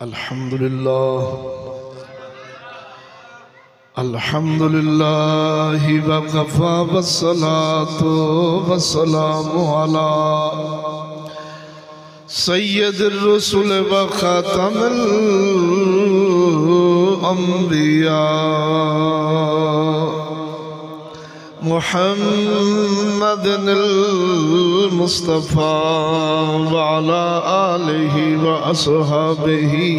अल्हम्दुलिल्लाह वकफ़ा वस्सलातु वस्सलामु अला सय्यदिर रुसुल व खातमिल अंबिया मुहम्मदिल मुस्तफ़ा व अला आलिहि व अस्हाबिहि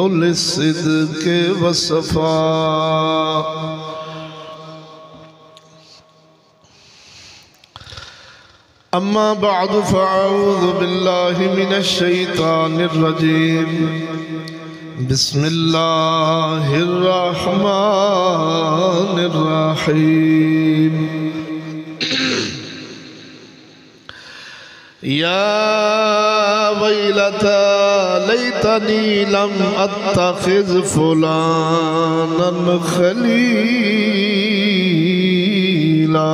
उलिस सिद्क़ि वस्सफ़ा। अम्मा बअद फ़अऊज़ु बिल्लाहि मिनश शैतानिर रजीम। बिस्मिल्लाहिर रहमानिर रहीम। या वैलता लैतनी लम अत्तखिज़ फुलानन खलीला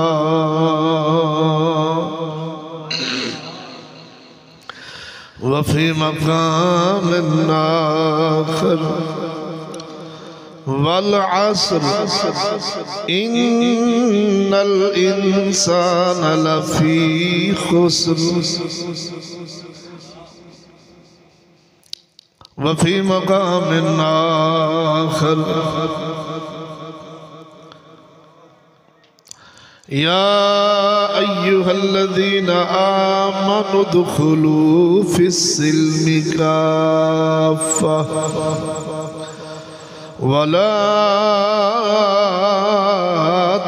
वफ़ी मक़ामिन आख़िर वल अस्र इन्नल इंसान लफ़ी खुस्र वफ़ी मक़ामिन आख़िर या अय्युहल्लज़ीना आमनु दुख़ुलू फ़िस्सिल्मि काफ़्फ़ा वला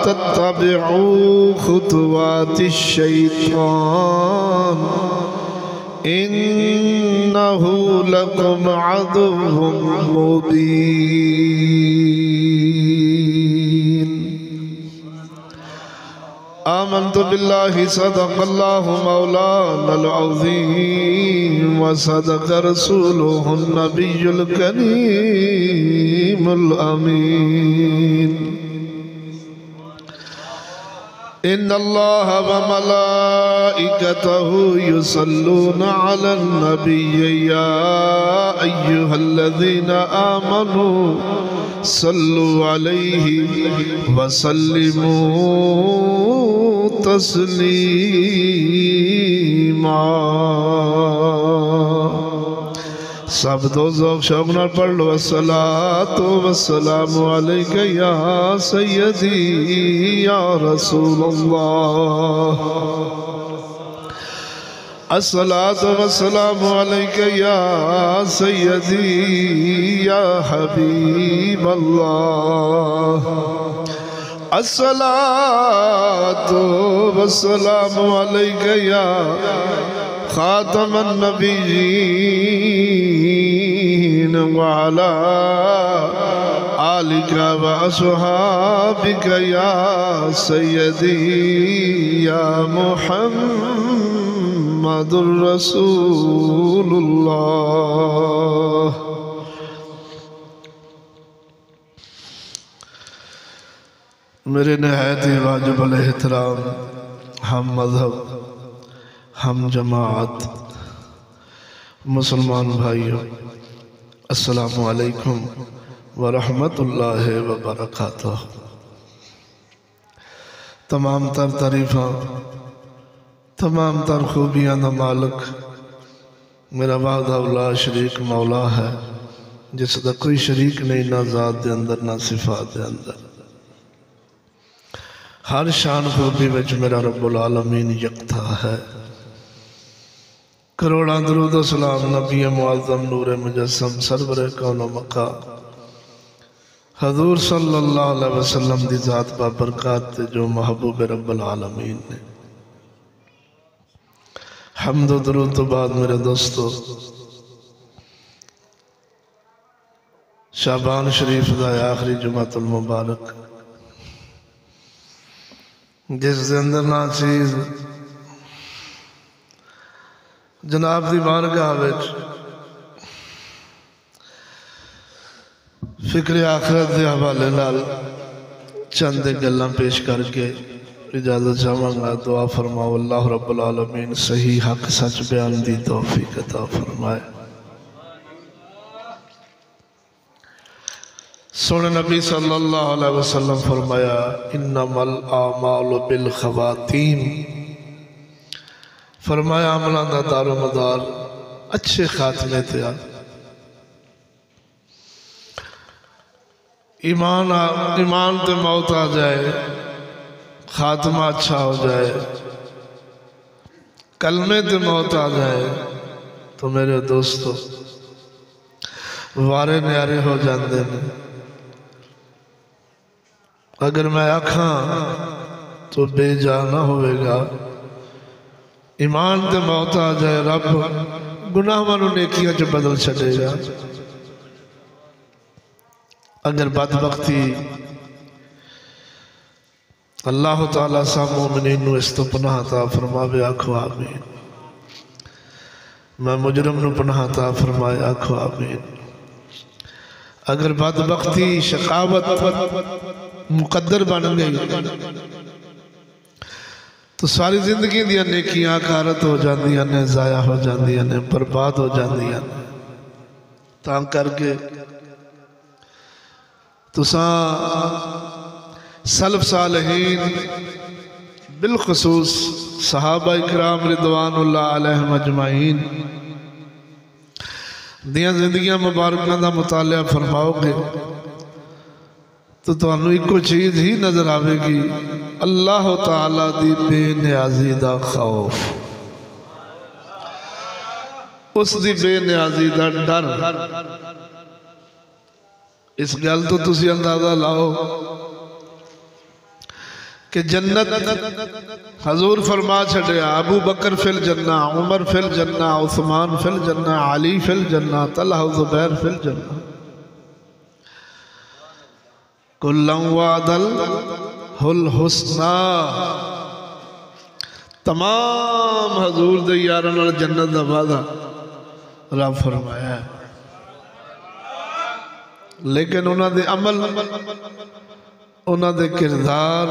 तत्तबिऊ खुतवातिश शैतान इन्नहु लकुम अदुव्वुम मुबीन। आमन्तु बिल्लाहि सदक़ल्लाहु मौलानल अज़ीम व सदक़ रसूलुहुन नबियुल करीमुल अमीन। इन्नल्लाह व मलाइकतहु युसल्लूना अलन नबिय्य या अय्युहल्लज़ीना आमनू सल्लु अलैहि व सल्लिमू तस्लीमा। सब दो ज़ौक़ शौक़ नाल पढ़ लो। अस्सलातु वस्सलामु अलैका या सय्यदी या रसूलल्लाह। अस्सलातु वस्सलामु अलैका या सय्यदी या हबीबल्लाह। अस्सलातु वस्सलामु अलैका या खातमन नबिय्यीन व अला आलिका व अस्हाबिका या सय्यदी या मुहम्मदुर रसूलुल्लाह। मेरे नहायत वाजिबुल एहतराम हम मज़हब हम जमात मुसलमान भाइयों, अस्सलामु अलैकुम व रहमतुल्लाहि व बरकातुहू। तमाम तर तारीफ़ा तमाम तर खूबियाँ का मालिक मेरा वाहदा शरीक मौला है, जिसका कोई शरीक नहीं, ना ज़ात दे अंदर ना सिफात दे अंदर। हर शान खूबी विच मेरा रब्बुल आलमीन यकता है। करोड़ा दरूद सलाम नबी मुअज़्ज़म नूरे मुजस्सम सरवरे कौनो मका हज़ूर सल्लल्लाहु अलैहि वसल्लम दी ज़ात बाबरकत जो महबूब रब्बुल आलमीन ने। हम्द दरूद तो बाद मेरे दोस्तों, शाबान शरीफ का आखिरी जुमातुल मुबारक, जिस अंदर ना चीज़ जनाब की बारगाह विच फिक्र आखिरत के हवाले नाल चंद गल्लां पेश करके इजाजत चाहवांगा। दुआ फरमाओ अल्लाह रब्बुल आलमीन सही हक सच बयान दी तौफीक अता फरमाए। सोने नबी सल्लल्लाहु अलैहि वसल्लम फरमाया इन्नमल आमालु बिल खवातीम, फरमाया अमलों का दारो मदार अच्छे खात्मे ते आ। ईमान ते मौत आ जाए, खात्मा अच्छा हो जाए, कलमे ते मौत आ जाए तो मेरे दोस्तों वारे न्यारे हो जाते हैं। अगर मैं आखा तो बेजाना होगा। ईमान ते मौत आ जाए, रब गुनाहां नूं नेकियां च बदल छड़ेगा। अगर बदबख्ती अल्लाह ताला सा मोमिनीन नूं इस तो पनाह अता फरमावे, आखो आमीन। मैं मुजरम नूं पनाह अता फरमाए, आखो आमीन। अगर बदबख्ती शकावत मुकद्दर बन गई तो सारी जिंदगी दी नेकियां कारत हो जांदियां ने, जाया हो जांदियां ने, बर्बाद हो जांदियां ने। तां करके तुसां सलफ सालहीन बिलखसूस सहाबा इकराम रिदवानुल्लाह अलैहिम अजमाइन दियां जिंदगियां मुबारकां दा मुतालिया फरमाओगे तो तुहानू इको चीज़ ही नजर आएगी, अल्लाह ताला दी बेनियाजी दा खौफ, उस दी बेनियाजी दा डर। इस गल तो तुसी अंदाजा लाओ कि जन्नत हजूर फरमा छड़िया, अबू बकर फिल जन्ना, उमर फिल जन्ना, उस्मान फिल जन्ना, अली फिल जन्ना, तलहा जुबैर फिल जन्ना, कुल्लम वादल हुल हुस्ना। तमाम हजूर दे यारां नाल जन्नत दा वादा रब फरमाया है, लेकिन उन्हां दे अमल, उन्हां दे किरदार,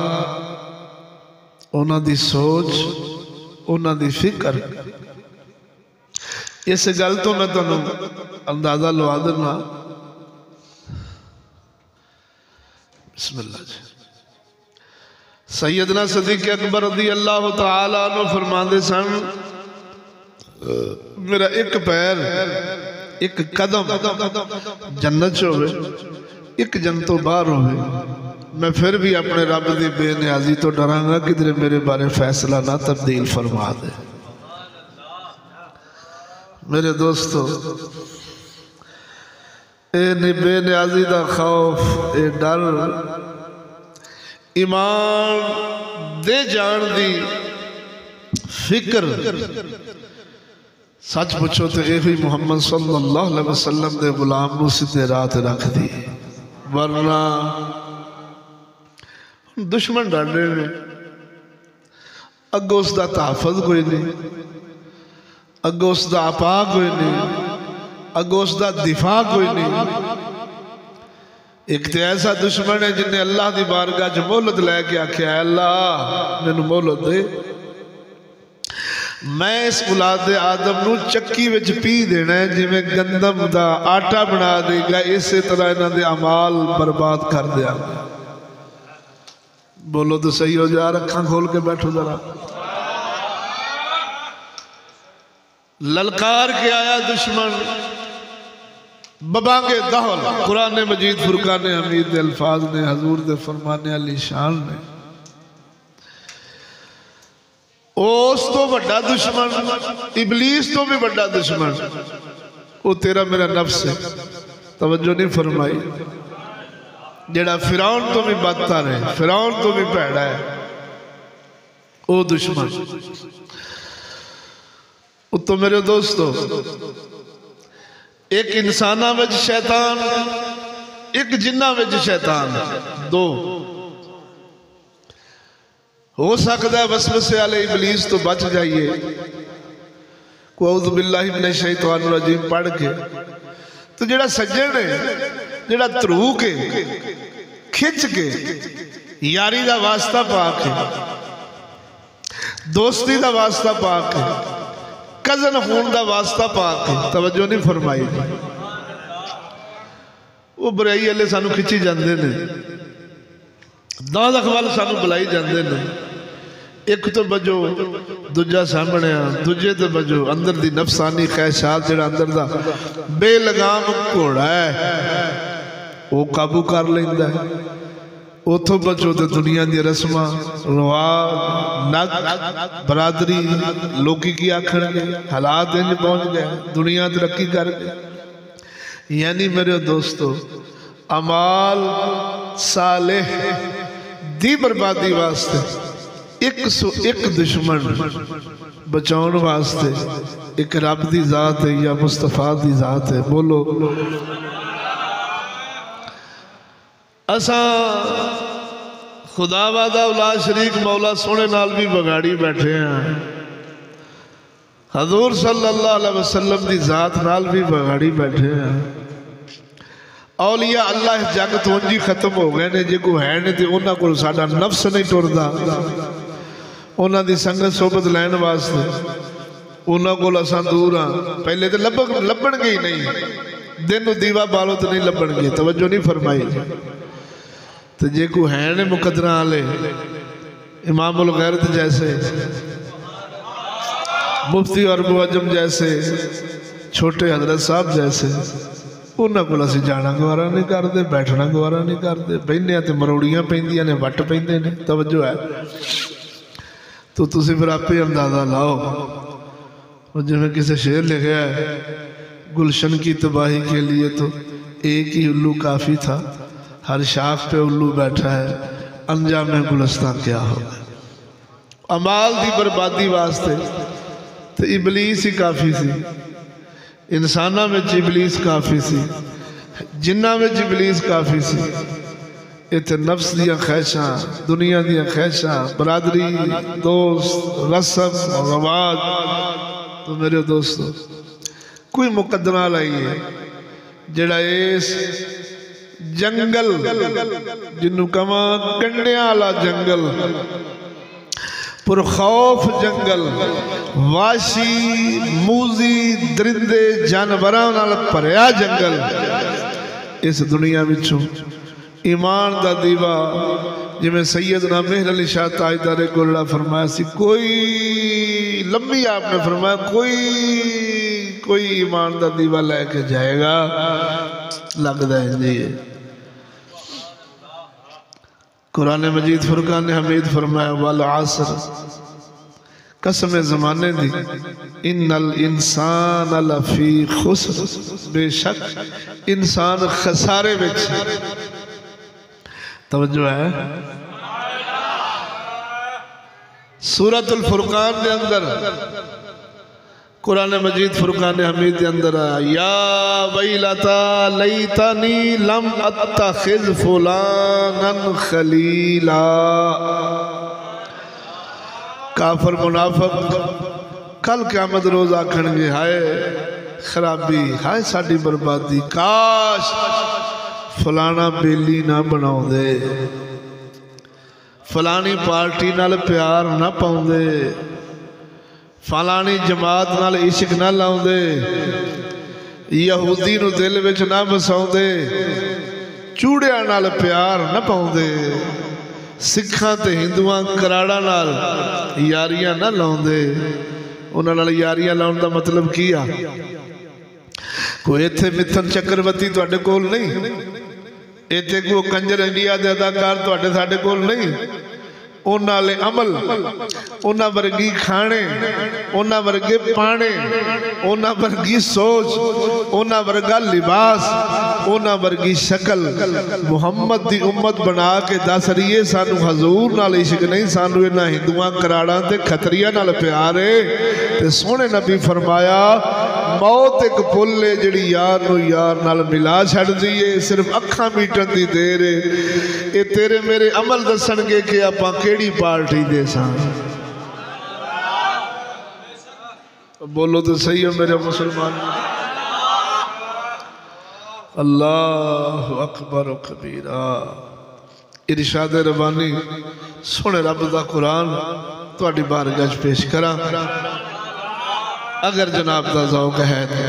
उन्हां दी सोच, उन्हां दी फिक्र, इस गल तो मैं तुहानू अंदाजा लवा देना। बिस्मिल्लाह जी। सैयदना सदीक अकबर रज़ी अल्लाह तआला अन्हु फरमाते सन, मेरा एक पैर, एक कदम जन्नत च होवे, एक जन्नतों बाहर होवे, मैं फिर भी अपने रब की बेनियाजी तो डरांगा किधरे मेरे बारे फैसला ना तब्दील फरमा दे। मेरे दोस्तों, ये बेनियाजी का खौफ, ये डर, ईमान दे जान दी फिक्र, सच पूछो तो यही मुहम्मद सल्लल्लाहु अलैहि वसल्लम दे गुलाम नूं सीधे राह ते रख दी। वरना दुश्मन डर रहे ने, अगों उसका तहफ़्फ़ुज़ कोई नहीं, अगों उसका आपा कोई नहीं, अगों उसका दिफा कोई नहीं। एक तो ऐसा दुश्मन है जिन्हें अल्लाह की बारगाह च मोहलत लैके आख्या, अल्लाह मैनू मोहलत दे, मैं इस औलाद आदम नू चक्की विच पी देना है, जिवें गंदम दा आटा बना देगा, इस तरह इन्हां दे अमाल बर्बाद कर दिया। बोलो तो सही हो जा, अखां खोल के बैठो जरा। ललकार के आया दुश्मन, बबांगे दहल, कुरान मजीद फुरकान हमीद दे अल्फाज ने, हजूर दे फरमाने अली शान ने। उस तो बड़ा दुश्मन, इबलीस तो भी बड़ा दुश्मन, वो तेरा मेरा नफ्स है। तवज्जो नहीं फरमाई। जेड़ा फिरौन तो भी बदतर है, फिरौन तो भी भैड़ा है, वो दुश्मन। तो मेरे दोस्तों, एक इंसाना विच शैतान, एक जिन्ना विच शैतान, दो हो सकता है। वसवसे वाले इबलीस तो बच जाइए, औज़ु बिल्लाहि मिनश शैतानिर रजीम पढ़ के। तो जेड़ा सज्जन है, जेड़ा धरू के खिंच के यारी का वास्ता पा के, दोस्ती का वास्ता पा के, कजन खून का वास्ता पा के, तवज्जो नहीं फरमाई, वो बुराई वाले सानू खिंची जाते हैं, दादख वाल सानू बुलाई जाते हैं। एक तो बजो दूजा सामने दूजे तो बजो अंदर दी नफसानी ख्वाहिशात जिहड़ा अंदर दा बेलगाम घोड़ा है वो काबू कर लैंदा है। उथों बचो तो दुनिया दी रस्मां रिवाज नग बरादरी लोकी की आखणगे, हालात इंज पहुंच गए, दुनिया तरक्की कर गई। यानी मेरे दोस्तों अमाल सालेह दी बर्बादी वास्ते 101 दुश्मन बचाउण वास्ते एक रब दी जात है या मुस्तफा दी जात है। बोलो असा खुदा वादा औलाद शरीक मौला सोने नाल भी बगाड़ी बैठे हैं, हजूर सल्लल्लाहु अलैहि वसल्लम दी जात नाल भी बगाड़ी बैठे हैं। औलिया अल्लाह जग तो उंज ही खत्म हो गए ने, जे कोई है नहीं तो उन्होंने को साडा नफ्स नहीं टुरदा। उन्हों की संगत सोबत लैन वास्ते उन्होंने को असां दूर हाँ। पहले तो लभणगे ही नहीं, दिन दीवा बालो तो नहीं लभणगे, तवज्जो नहीं फरमाई। तो जे कोई है ने मुकदरा वाले इमामुल गैरत जैसे, मुफ्ती और मुअज्जम जैसे, छोटे हजरत साहब जैसे, उन्होंने को असीं जाना गवारा नहीं करते, बैठना गवारा नहीं करते। बहने तो मरोड़ियां पैंदियां ने, वट पैंदे ने। तवज्जो है तो तुसीं फिर आपे अंदाजा लाओ। और जिवें किसी शेर लिखा है, गुलशन की तबाही के लिए तो एक ही उल्लू काफ़ी था, हर शाख पे उल्लू बैठा है, अंजाम में गुलस्तां क्या होगा। अमाल दी बर्बादी वास्ते तो इबलीस ही काफ़ी सी, इंसाना में इबलीस काफ़ी सी, जिन्ना में इबलीस काफ़ी सी। इतने नफ्स दियां ख्वाहिशां, दुनिया दियां ख्वाहिशां, बरादरी, दोस्त, रस्म रवाज। तो मेरे दोस्तों कोई मुकदमा लाइए जड़ा इस जंगल जिन्हों कमा कंडिया वाला जंगल, पुरखौफ जंगल, वाशी मूजी दरिंदे जानवरों नाल भरिया जंगल, इस दुनिया विचों ईमान दा दीवा जिमें सैयदना मेहर अली शाह ताजदार गोलड़ा फरमाया सी, कोई लंबी आपने फरमाया कोई ईमान दा दीवा लेके जाएगा, लगता है जी। कुरान मजीद फुरकान हमीद फरमाया वल आसर, कसम ज़माने दी, इन्नल इंसान लफी खुस्र, बेशक इंसान खसारे विच। तवज्जो है सूरतुल फुरकान के अंदर, कुरान मजीद फुरकान हमीद के अंदर या वैलता लैतनी लम अत्तखिज़ फुलानन खलीला। काफर मुनाफिक कल क़यामत रोज़ आखणगे, हाय खराबी, हाय साडी बर्बादी, काश फलाना बेली ना बनाउंदे, फलानी पार्टी नाल प्यार ना पाउंदे, फलानी जमात नाल इश्क ना लाउंदे, यहूदी नूं दिल विच ना बसाउंदे, चूड़ियां नाल प्यार ना पाउंदे, सिखां ते हिंदुआं कराड़ा नाल यारियां ना लाउंदे। उन्हां नाल यारियां लाउण दा मतलब की आ? कोई इत्थे मिथन चक्रवर्ती तुहाडे कोल नहीं, इत्थे कोई कंजर इंडिया दे अदाकार तुहाडे साडे कोल नहीं। उन्हां वाले अमल, उन्हां वर्गी खाने, उन्हां वर्गे पाने, उन्हां वर्गी सोच, उन्हां वर्गा लिबास, उन्हां वर्गी शक्ल मुहम्मद दी उम्मत बना के दस रही है। सानू हजूर नाल इश्क नहीं, सानू इन्हां हिंदुआं कराड़ा ते खतरियां नाल प्यार है। ते सोहणे नबी फरमाया मौत एक पुल है जिहड़ी यार नूं यार नाल मिला छड्डदी है, सिर्फ अखां मीटण दी देर है। ये तेरे मेरे अमल दसणगे कि आपां केड़ी पार्टी दे सां। बोलो तो सही है मेरे मुसलमान। अल्लाह अकबर कबीरा। इरशाद रबानी सोने रब दा कुरान तुहाडी बारगाह च पेश करा, अगर जनाब दा ज़ौक़ है तो।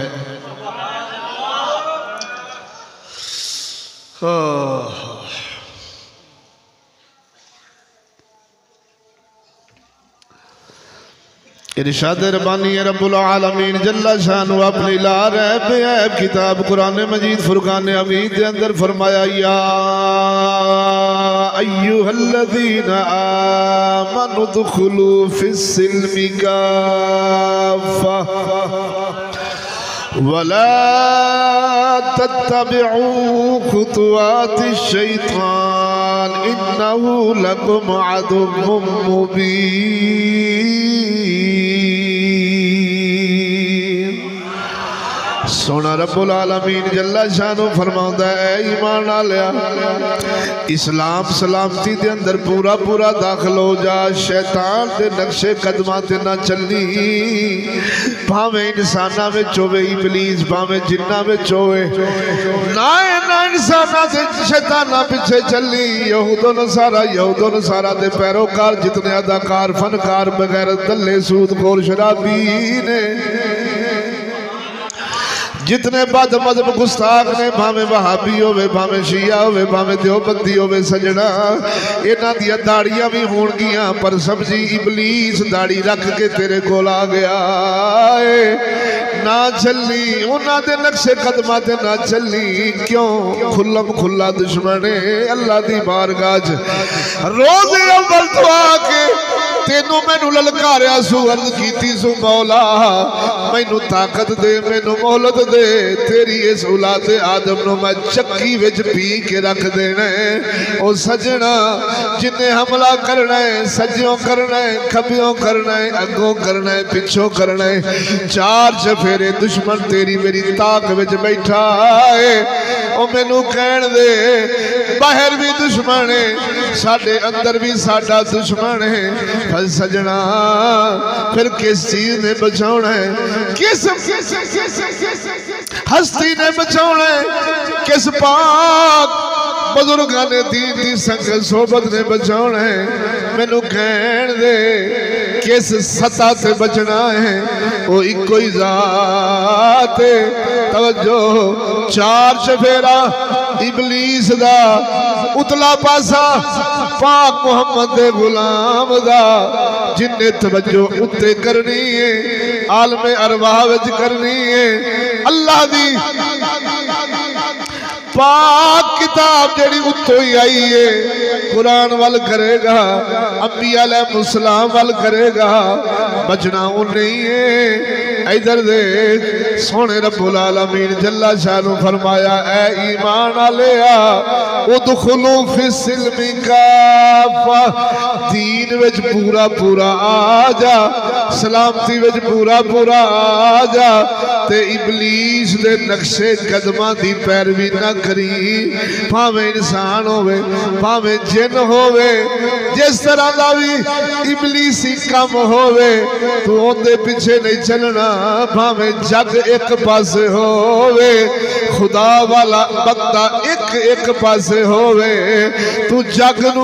इरशाद रब्बानी रब्बुल आलमीन जल्ला शानु अपनी ला रैब ऐब किताब कुरान मजीद फुरकान हमीद के अंदर फरमाया या अय्युहल्लज़ीना आमनु दुखुलू फिस्सिल्मि काफ़ा वला तत्तबिऊ खुतुवातिश-शैतान इन्नहु लकुम अदुव्वुम मुबीन। सोना रब्बुल आलमीन जल्ला शानो फरमांदा है ईमान वालिया इस्लाम सलामती दे अंदर पूरा पूरा दाखिल हो जा। शैतान दे नक्शे कदमां ते ना चली, भावें इंसाना विच होवे इबलीस, भावें जिन्ना विच होवे ना इंसाना ते शैताना पिछे चली। यहूदो नसारा दे पैरोकार जितने अदाकार फनकार बगैर दल्ले सूदखोर शराबी ने, जितने बद मजहब गुस्ताख ने, भावें वहाबी होवे भावें शिया होवे भावें देवबंदी होवे, सजना इन्हां दियां दाड़ियां भी होणगियां पर समझी इबलीस दाड़ी रख के तेरे कोल आ गया ना चली। उन्हां दे नक्शे कदमां ते ना चली। क्यों? खुल्लम खुल्ला दुश्मन है अल्लाह दी बारगाह च रोज़ अव्वल तो आके तेनू मैनू ललकारिया सू, अर्ज कीती सू मौला मैनू ताकत दे, मैनू मोहलत दे, तेरी इस औलाद आदम नु मैं चक्की विच पी के रख देना है। ओ सजना जिन्ने हमला करना है, सज्जों करना है, खब्बियों करना है, अगों करना है, पिछों करना है, चार चफेरे दुश्मन तेरी मेरी ताक विच बैठा है। ओ मैनू कहण दे बाहर भी दुश्मन है, साडे अंदर भी साडा दुश्मन है। पर सजना फिर किस चीज ने बचाना है, किस हस्ती ने बचाना है, किस पाक बुजुर्गां ने दीन दी संगत सोबत ने बचाना है। मैनू कहण दे किस सता से बचना है, वो इको ही जात है। तवज्जो चार चफेरा इबलीस दा, उतला पासा पाक मुहम्मद दे गुलाम दा, जिन्ने तवज्जो उत्ते करनी है आलमे अरवाह विच करनी है। अल्लाह दी पाक किताब जेड़ी उत्तों ही आई है, कुरान वल करेगा, अंबिया अलैहिस्सलाम वल करेगा, बचना नहीं है। इधर देख सोने रब्बुल आलमीन जल्ला शानु फरमाया ऐ ईमान वालेया उदखुलू फिस्सिल्मि काफ़ा, दीन विच पूरा पूरा आ जा, सलामती विच पूरा पूरा आ जा, ते इबलीस दे नक्शे कदमां दी पैरवी ना करी। भावें इंसान होवे भावें जिन होवे, जिस तरह का भी इबलीसी काम होवे तू उनके पीछे नहीं चलना। भावें जग एक पासे होवे, खुदा वाला बंदा एक एक पासे होवे, तू जग नू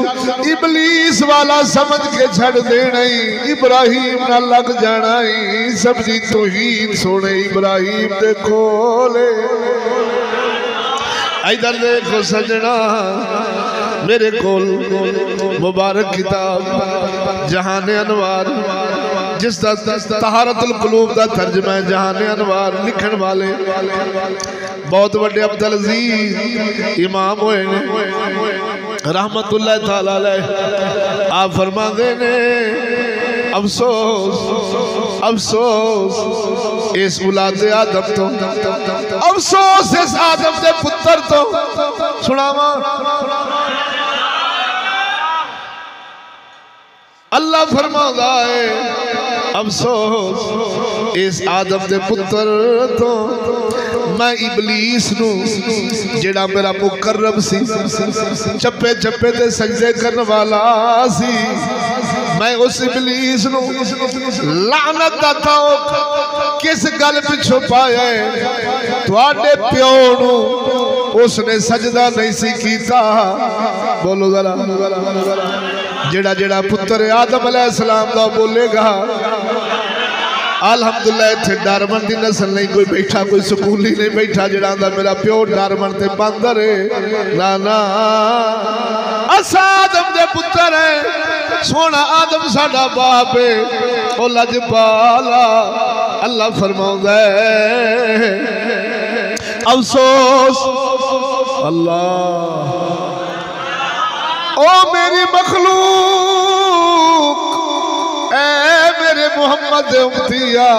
इबलीस वाला समझ के छड़ देना ही, इब्राहिम ना लग जाना ही। सब्जी तौहीद सोने इब्राहिम दे कोले। इधर देखो सजना मेरे कोल मुबारक किताब जहान अनवार, जिसका तहारतुल कुलूब का तर्जमा है जहान अनवार। लिखण वाले बहुत बड़े अब्दुल अजीज इमाम होए ने रहमतुल्लाह तआला अलैह। आप फरमाते ने अफसोस अफसोस इस औलाद आदम तो, अफसोस इस आदम के पुत्र तो। सुनावा अल्लाह फरमाता है अफसोस इस आदम के पुत्र तो, मैं इबलीस नू जेड़ा मेरा मुकर्रब सी, चप्पे चप्पे ते सजदे करने वाला सी, मैं उस इबलीस नू लानत दाता किस गल पिछों पाया है। तुहाडे प्यो नू उसने सजदा नहीं सी कीता। बोलो जरा जेड़ा जेड़ा पुत्र आदम अलैहिस्सलाम दा बोलेगा अलहमदुलिल्लाह इत्थे डारमन दी नस्ल नहीं कोई बैठा, कोई स्कूली नहीं बैठा जिहड़ा आंदा मेरा प्यो डारमन ते बंदर है। ना ना असा आदम दे पुत्र है, सोना आदम साडा बाप है। ओ लजपाला अल्लाह फरमाउंदा है अफसोस अल्लाह ओ मेरी मखलूक ऐ मेरे मुहम्मद उम्मतिया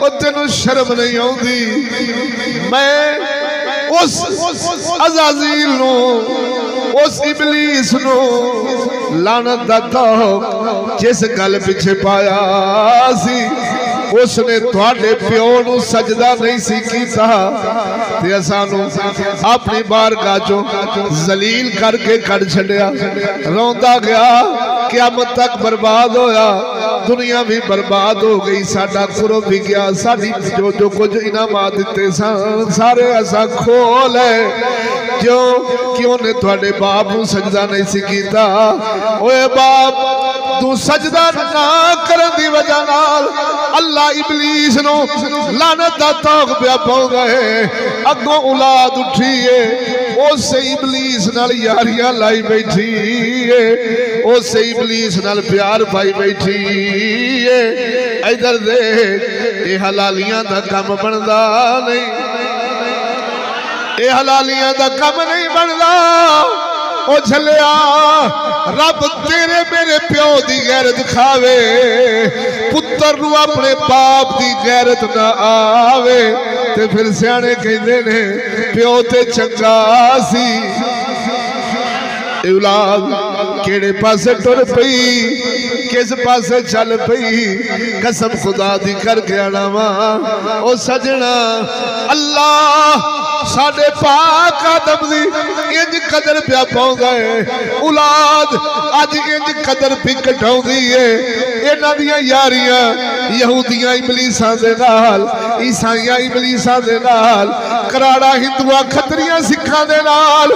ओ तेनू शर्म नहीं आउंदी। मैं उस अज़ाज़ील नू उस इबलीस नू लानत दा तौक जिस गल पिछे पाया सी उसने तुहाडे प्यो नू सजदा नहीं सी कीता ते असानू अपनी बारगाह चों जलील करके कढ़ छड्या। रोंदा गया क़यामत तक बर्बाद होया, दुनिया भी बर्बाद हो गई, साडा कुरो भी गया, साडी जो जो कुछ इनामात दिते सन सारे असा खो ले। जो क्यों ने तुहाडे बाप नू सजदा नहीं सी कीता। ओए बाप तू सजदा ना करन दी वजह नाल अल्लाह इबलीस नो लानत दा तौक पिया पाउंदा है। अगों औलाद उठी है उस इबलीस नाल यारियां लाई बैठी है, उस इबलीस नाल प्यार पाई बैठी है। इधर देख ये हलालियां दा काम बनदा नहीं, ये हलालियां दा काम नहीं बनदा। ओ झलिया रब तेरे मेरे प्यो दी गैरत खावे, पुत्र नू अपने बाप दी गैरत ना आवे। ते फिर सियाने कहंदे ने प्यो ते चंगा सी, औलाद केड़े पासे टुर पई किस पासे चल पई। कसम खुदा दी करके आना वा ओ सजना अल्लाह साडे पाक आदम दी इंज कदर पिया पाउंदा है। औलाद अज इंज कदर पी घटाउंदी है। इन्हां दियां यारियां यहूदियां इबलीसां दे नाल, ईसाइयां इबलीसां दे नाल, कराड़ा हिंदुआं खतरियां सिखां दे नाल,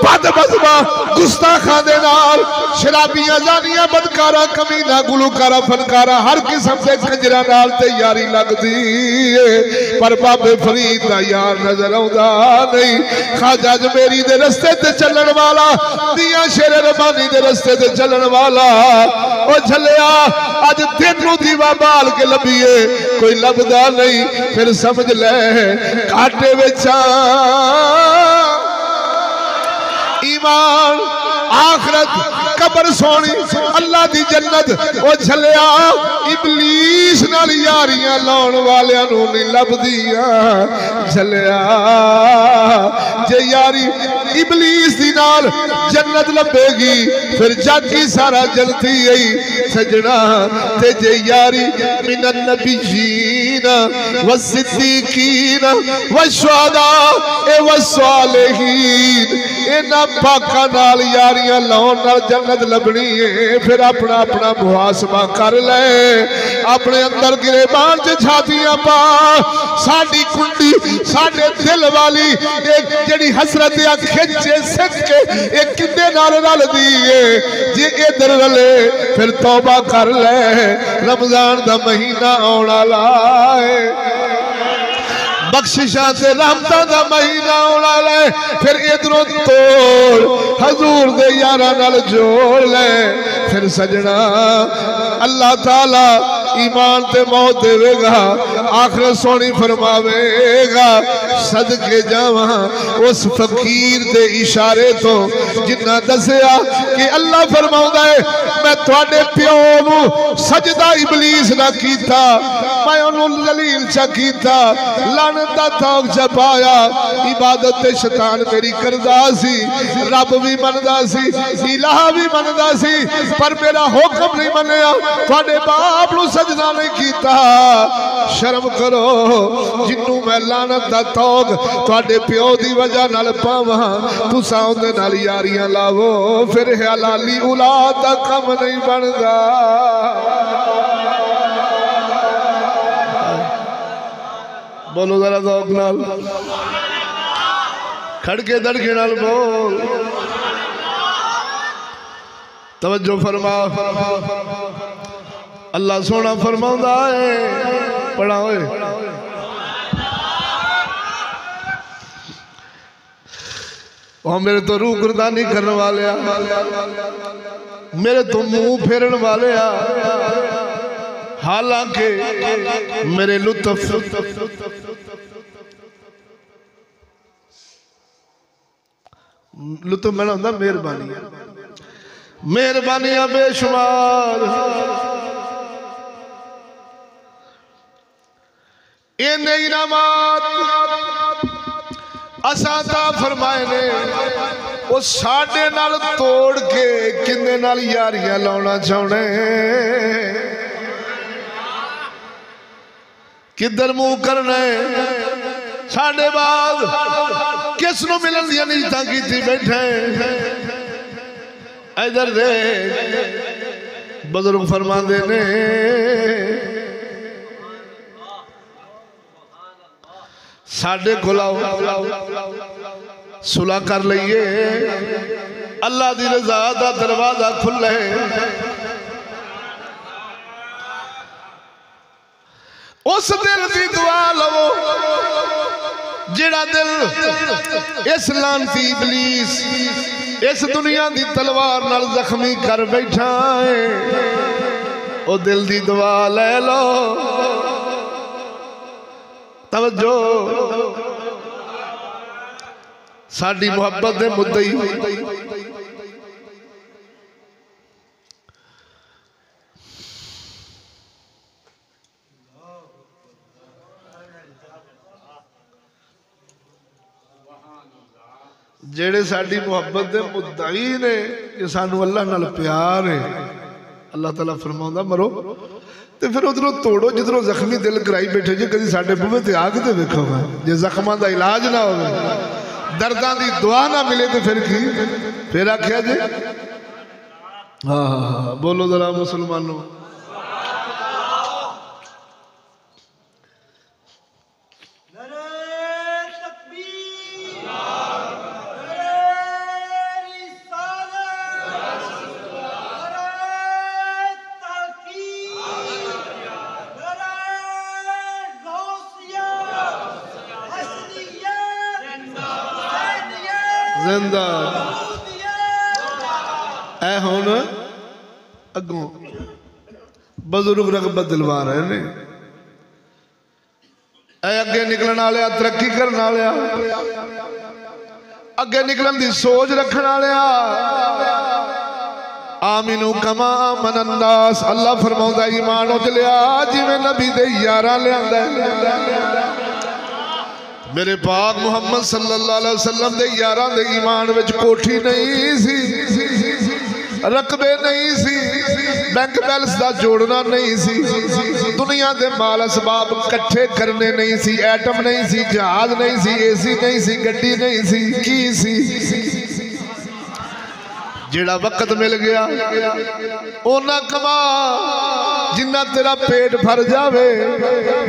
बदमज़मा गुस्ताखां दे नाल, शराबियां जानियां बदकारा कमीना गुलूकारा फनकारा हर किस्म के कंजरा नाल ते यारी लगदी है। पर बाबे फरीद दा यार नजर आउंदा नहीं। ख्वाजा अजमेरी दे रस्ते ते चलण वाला, दियां शेर रबानी दे रस्ते ते चलण वाला। ओ झलिया अज तेनू दीवा बाल के लभीए कोई लभदा नहीं। फिर समझ ले घाटे विच ईमान आखरत कबर सोनी अल्लाह दी जन्नत। ओ झलिया इबलीस नाल यारियां लाउण वालियां नू नहीं लभदियां। झलिया जे यारी इबलीस दी नाल जन्नत लभेगी फिर जागी सारा जलती आई सजना। ते जे यारी मिनन नबीयीन व सिद्दीकीन व शुहदा व सालिहीन इन्हां पाकां नाल यारियां लाउण नाल जन्नत लभनी है। फिर अपना अपना मुहासबा कर ले, अपने अंदर गिरेबान च छातियां पा। साडी कुंडी साडे दिल वाली एक जड़ी हसरत या खिंचे सके एक किन्ने नाल रलदी है। जे इधर रले फिर तौबा कर ले, रमजान दा महीना आउण वाला है, बख्शिशां ते रहमतां दा महीना आउण वाला है। फिर इधरों तोड़ हजूर दे यारां नाल जोड़ ले। फिर सजना अल्लाह ताला ईमान ते मौत देवेगा, आखिरत सोनी फरमावेगा। सदके जावा उस फकीर दे इशारे तो जिन्ना दसिया कि अल्लाह फरमाउंदा है मैं तुहाडे प्यो नू सजदा इबलीस ना कीता, मैं उन्होंने जलील चा कीता, लानत दा तौक चा पाया। इबादत ते शैतान मेरी करदा सी, रब भी मनदा सी, इलाह भी मनदा सी, पर मेरा हुक्म नहीं मनिया। तुहाडे बाप नू सजदा नहीं कीता। शर्म करो जिन्नू मैं लानत दा तौक तुहाडे प्यो दी वजह नाल पावां, तुसां उहदे नाल यारियां लावो। फिर हलाली औलाद दा कम नहीं बनदा। बोलो जरा दौक नाल, खड़के दड़के नाल बोल। तवज्जो फरमा। अल्लाह सोना फरमाउंदा है पढ़ा होए और मेरे तो रूह गुरदानी करने वाले मेरे तो मुंह फेरन वाले हालांकि मेरे लुत्फ लुत्फ मैंने होंदा मेहरबानी मेहरबानियां बेशुमार इन्ने इनामात असाता फरमाए ने वो साडे नाल तोड़ के किन्ने नाल यारियां लाउना चाहने किधर मुंह करना साडे बाद किस नूं मिलन दी नीयतां कीती बैठे इधर दे बुजुर्ग फरमांदे ने साडे कोल सुलह कर लईए अल्लाह दी रज़ा दा दरवाजा खुले उस दिल की दुआ लवो जिहड़ा दिल इस लानती इबलीस इस दुनिया की तलवार नाल जख्मी कर बैठा है ओ दिल की दुआ ले लो तवज्जो साडी मुहब्बत दे मुद्दई जेड़े साडी मुहब्बत दे मुद्दई ने कि सानू अल्लाह नाल प्यार है अल्लाह ताला फरमाउंदा मरो ते फिर उधरों तोड़ो जिधरों जख्मी दिल कराई बैठे जे कभी साडे बूहे ते आग ते देखो जे जख्मां दा इलाज ना हो दर्दां दी दुआ ना मिले तो फिर की फिर आख्या जे हाँ हाँ हाँ बोलो जरा मुसलमानों जिंदा ऐ हुण अगों बुजुर्ग रगबत दिलवा रहे ने ऐ अगे निकलने वाले तरक्की करने वाले अगे निकलन की सोच रखने वाले आमिनू कमा मनन्नास अल्लाह फरमाउंदा ईमान उच लिया जिवें नबी दे यारां लियांदा मेरे पाक मुहम्मद सल्लल्लाहु अलैहि वसल्लम दे यारां दे ईमान विच कोठी नहीं सी रकबे नहीं सी बैंक बैलेंस दा जोड़ना नहीं सी दुनिया दे माल असबाब इकट्ठे करने नहीं सी एटम नहीं सी जहाज नहीं सी एसी नहीं सी गड्डी नहीं सी की सी जेड़ा वक्त मिल गया ओना कमा जिन्ना तेरा पेट भर जावे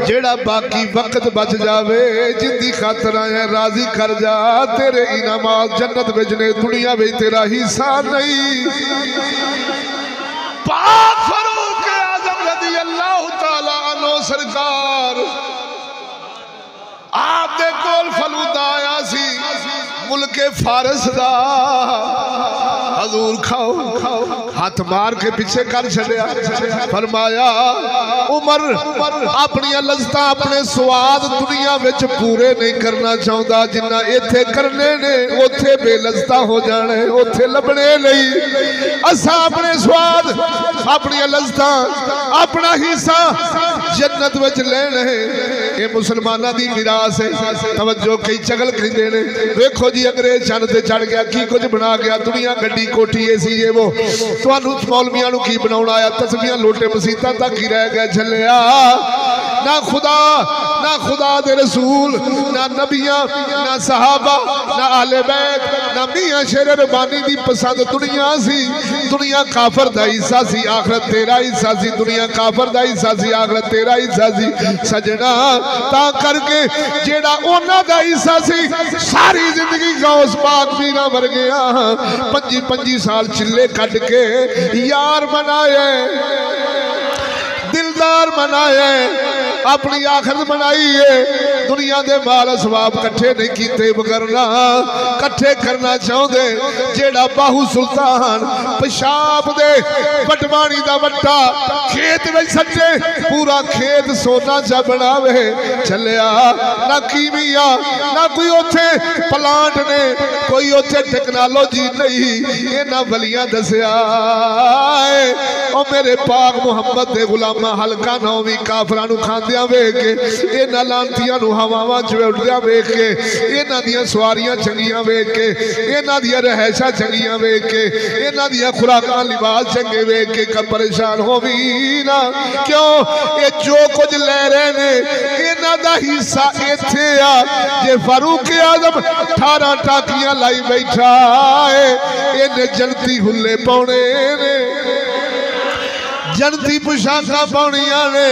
जेड़ा बाकी वक्त बच जावे जिंदी खातर आया राजी कर जा तेरे इनामात जन्नत विच ने दुनिया विच तेरा हिस्सा नहीं पाक फारूक आजम रज़ी अल्लाह तआला अन्हु सरकार आप दे कोल फलूदा आया सी मुल्के फारस दा हजूर खाओ हाथ मार के पीछे कर छड़िया फरमाया उमर अपनी लज़्ज़तां अपने स्वाद दुनिया विच पूरे नहीं करना चाहता जिन्ना इत्थे करने ने उथे बेलज़्ज़ता हो जाने उथे लभने नहीं असा अपने स्वाद अपनी लज़्ज़तां अपना हिस्सा जन्नत विच लेने ये मुसलमाना दी विरासत है तवज्जो कई चगल कहंदे ने देखो जी अंग्रेज चंद ते चढ़ गया की कुछ बना गया दुनिया गड्डी कोठी ऐसी ये वो तुहानू मौलवियां नू की बनाउणा आया तस्बीहां लोटे मसीतां तक ही रह गए झल्लिया ना खुदा दे रसूल ना नबियां ना सहाबा ना आले बैत ना मियां शेर रब्बानी दी पसंद दुनिया सी दुनिया काफर दा हिस्सा सी आखिरत तेरा हिस्सा सी दुनिया काफर दा हिस्सा सी आखिरत तेरा हिस्सा सी सजना ता करके जेड़ा ओना दा हिस्सा सी सारी जिंदगी गौस पाक पीरा वर्गिया 25 साल चिल्ले कट के यार बनाए दिलदार बनाए अपनी आखिरत बनाई है। दुनिया दे माल असबाब कट्ठे नहीं कीते करना, कट्ठे करना चाहते। जेड़ा बाहू सुल्तान पेशाब दे बटवानी दा वट्टा खेत में सच्चे पूरा खेत सोना चा बनावे चलिया। ना कीमिया ना कोई उथे प्लांट ने, कोई उथे टेक्नोलॉजी नहीं। इन्हां वलियां दसिया ओ मेरे पाक मुहम्मद दे गुलामा हल्का नौवीं काफरां नूं खांदियां वेख के, इन्हां लांतियां नूं हवावां च उड़दियां वेख के, इन्हां दियां सवारियां चंगियां वेख के, इन्हां दियां रहैशां चंगियां वेख के, इन्हां दियां खुराकां लिबास चंगे वेख के परेशान होवी ना। क्यों ये जो कुछ ले रहे ने इन्हां दा हिस्सा इत्थे आ। जे फारूक आजम 18 टाकियां लाई बैठा है, इन्हें जनती हुल्ले पाने ने, जनती पोशाका पाउनिया ने।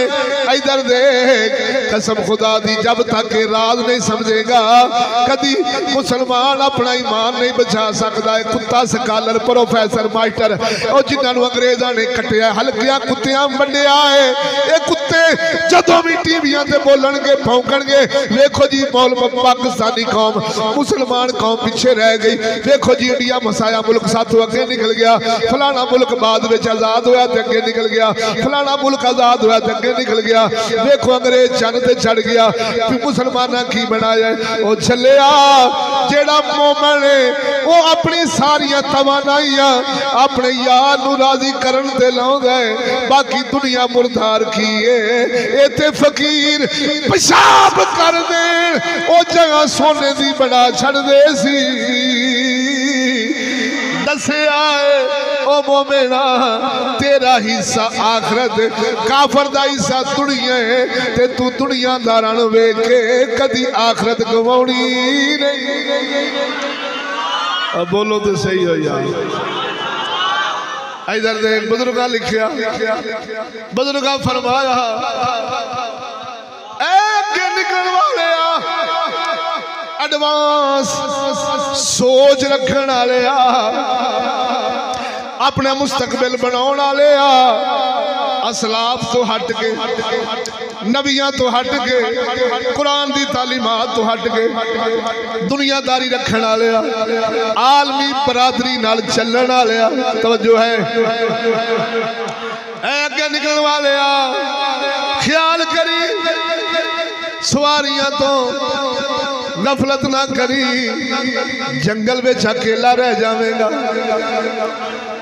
इधर देख कसम खुदा दी, जब तक राज नहीं समझेगा कदी मुसलमान अपना ईमान नहीं बचा सकता है। कुत्ता स्कॉलर प्रोफेसर मास्टर और जिन्होंने अंग्रेजा ने कटिया हल्किया कुत्तियां वंडिया है। ये कुत्ते जदों भी टीवियां ते बोलणगे भौंकणगे, देखो जी मौल पाकिस्तानी कौम मुसलमान कौम पीछे रह गई। देखो जी इंडिया मसाया मुल्क साथों अगे निकल गया, फलाना मुल्क बाद में आजाद होया ते अगे निकल गया, फलाना मुल्क आजाद हुआ ते अगे निकल गया। देखो अंग्रेज चंद ते चढ़ गया, मुसलमाना की बनाया ओ चलिया। जेड़ा मोमन है वो अपनी सारिया तवानाइयां अपने यार नू राजी करन ते लाउंदा है। बाकी दुनिया मुर्दार की है। इत्थे फकीर पेशाब कर देन ओ जगह सोने दी बना छड़ दे सी। दसिया ओ मोमेना तेरा हिस्सा आखरत, काफर दा हिस्सा दुनिया है। ते तू दुनियादारां नूं वेख के कदी आखरत गवाउणी नहीं। अब बोलो तो सही हो यार। इधर देख बुजुर्गा लिखिया, बुजुर्गा फरमाया अगे निकलने वाले एडवांस सोच रखने वाले अपना मुस्तकबिल बनाने वाले असलाफ तो हट के, नबियां तो हट के, कुरान की तालीमात तो हट के दुनियादारी रखने वाले आलमी बरादरी नाल चलने वाले तवज्जो है अगे निकलने वाले ख्याल करी सवारियां तो नफरत ना करी। जंगल में अकेला रह जाएगा,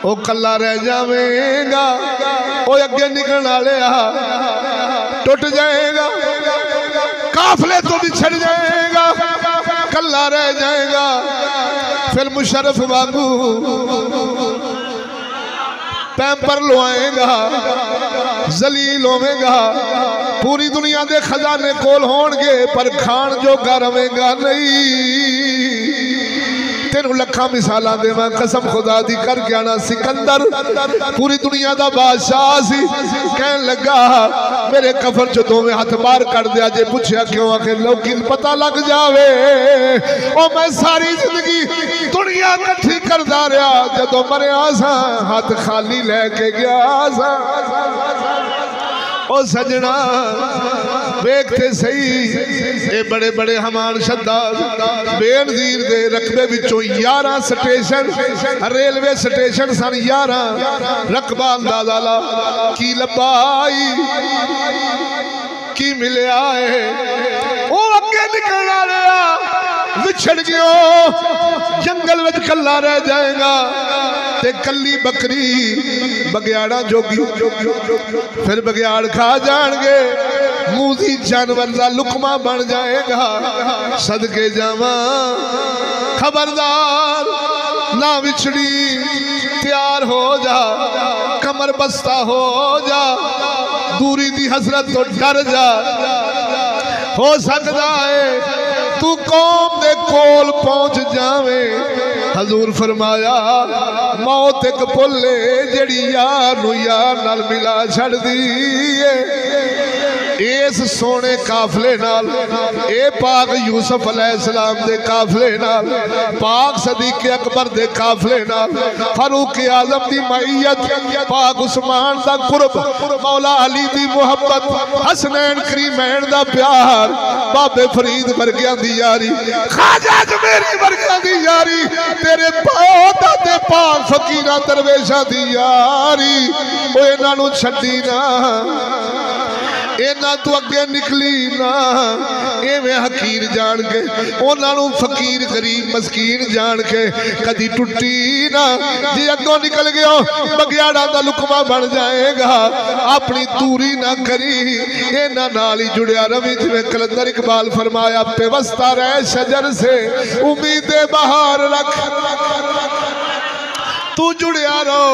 वो कला रह जाएगा, वो अगे निकलने वाले टुट जाएगा, काफले तो भी छड़ जाएगा, कला रह जाएगा। फिर मुशर्रफ वांगू पैंपर लुआएगा, जलील होवेगा, पूरी दुनिया के खजाने कोल होणगे पर खान जोगा रवेगा नहीं। तेनू लखा मिसाल देवां कसम खुदा दी कर गया। सिकंदर पूरी दुनिया का बादशाह सी, कहन लगा मेरे कफर च दोवें हाथ बाहर कर दिया। जे पूछया क्यों, आखिर लोग पता लग जावे ओ मैं सारी जिंदगी दुनिया इकट्ठी करदा रहा, जदों मरिया सा हाथ खाली लैके गया सा। ओ सजना वेखते सही ये बड़े बड़े हमान शद्दाद बेनज़ीर दे रकबे विचों 11 स्टेशन रेलवे स्टेशन सन। 11 रकबा अंदाजा ला की लबाई की मिलया है। वो अगे निकलना रहा विछड़ गयो, जंगल में कला रह जाएगा ते कली बकरी बगियाड़ा जोगी, फिर बगियाड़ खा जाएंगे, मूजी जानवर का लुकमा बन जाएगा। सदके जावा खबरदार ना विछड़ी, तैयार हो जा, कमर बस्ता हो जा, दूरी दी हसरत तो डर जा। हो सकता है तू कौम दे कोल पहुंच जावे। हजूर फरमाया मौत एक पुल है जड़ी यार नू यार नाल मिला छड़ दी है। इस सोने काफले नाल ए पाक यूसुफ अलैहिस्सलाम दे काफले नाल पाक सदीक अकबर दे काफले नाल फारूक आजम दी मईयत पाक उस्मान दा कुर्ब मौला अली दी मुहब्बत हसनैन करीमैन दा प्यार बाबे फरीद वर्गियां दी यारी ख्वाजा अजमेरी वर्गियां दी यारी तेरे पाक दादे पाक फकीरां दरवेशां दी यारी ओ इन्हां नूं छड्डी ना इन्हां तू अगे निकली ना इवें हकीर जान के उन्होंने फकीर गरीब मस्कीन जान के कदी टुटी ना जे अगों निकल गया बगियाड़ा का लुकमा बन जाएगा अपनी दूरी ना करी इन्हां नाल ही जुड़िया रवि जिवें कलंदर इकबाल फरमाया पेवस्ता रह शजर से उम्मीदे बहार रख तू जुड़िया रहो